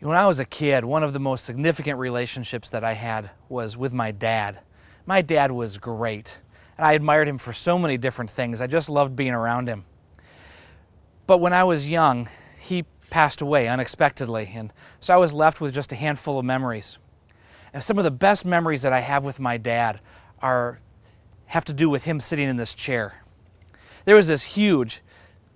When I was a kid, one of the most significant relationships that I had was with my dad. My dad was great, and I admired him for so many different things. I just loved being around him. But when I was young, he passed away unexpectedly, and so I was left with just a handful of memories. And some of the best memories that I have with my dad have to do with him sitting in this chair. There was this huge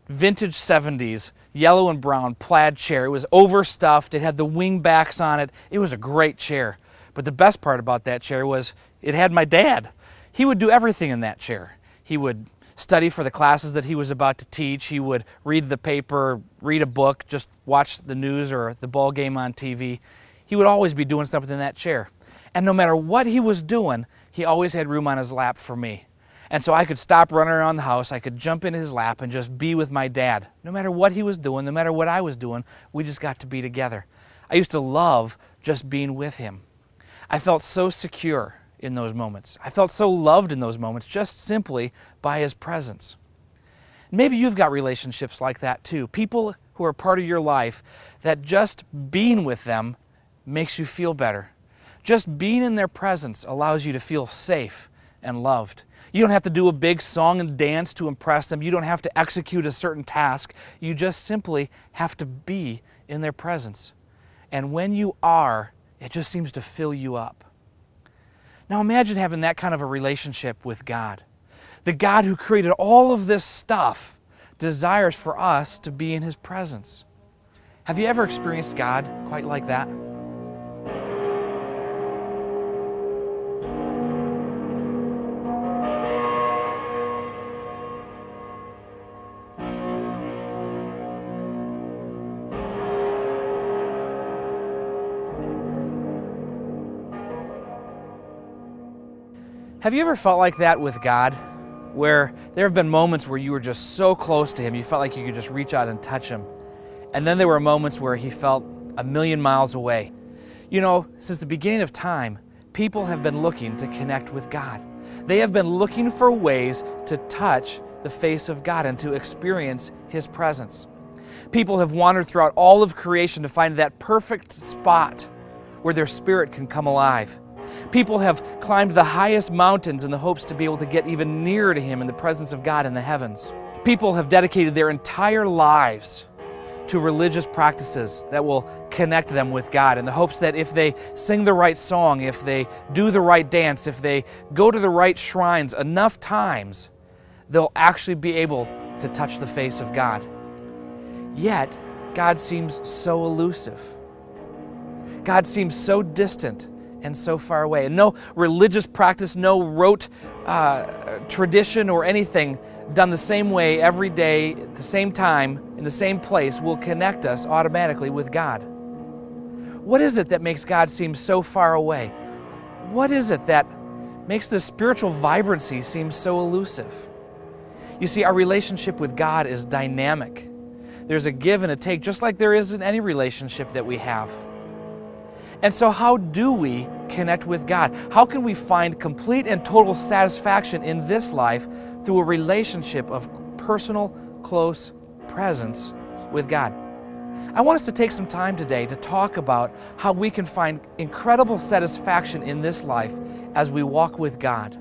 vintage 70s yellow and brown plaid chair. It was overstuffed. It had the wing backs on it. It was a great chair. But the best part about that chair was it had my dad. He would do everything in that chair. He would study for the classes that he was about to teach. He would read the paper, read a book, just watch the news or the ball game on TV. He would always be doing something in that chair. And no matter what he was doing, he always had room on his lap for me. And so I could stop running around the house, I could jump in his lap and just be with my dad. No matter what he was doing, no matter what I was doing, we just got to be together. I used to love just being with him. I felt so secure in those moments. I felt so loved in those moments just simply by his presence. Maybe you've got relationships like that too. People who are part of your life that just being with them makes you feel better. Just being in their presence allows you to feel safe and loved. You don't have to do a big song and dance to impress them. You don't have to execute a certain task. You just simply have to be in their presence. And when you are, it just seems to fill you up. Now imagine having that kind of a relationship with God. The God who created all of this stuff desires for us to be in His presence. Have you ever experienced God quite like that? Have you ever felt like that with God, where there have been moments where you were just so close to Him, you felt like you could just reach out and touch Him, and then there were moments where He felt a million miles away? You know, since the beginning of time, people have been looking to connect with God. They have been looking for ways to touch the face of God and to experience His presence. People have wandered throughout all of creation to find that perfect spot where their spirit can come alive. People have climbed the highest mountains in the hopes to be able to get even nearer to Him in the presence of God in the heavens. People have dedicated their entire lives to religious practices that will connect them with God in the hopes that if they sing the right song, if they do the right dance, if they go to the right shrines enough times, they'll actually be able to touch the face of God. Yet, God seems so elusive. God seems so distant and so far away. And no religious practice, no rote tradition or anything done the same way every day, at the same time, in the same place will connect us automatically with God. What is it that makes God seem so far away? What is it that makes the spiritual vibrancy seem so elusive? You see, our relationship with God is dynamic. There's a give and a take, just like there is in any relationship that we have. And so how do we connect with God? How can we find complete and total satisfaction in this life through a relationship of personal, close presence with God? I want us to take some time today to talk about how we can find incredible satisfaction in this life as we walk with God.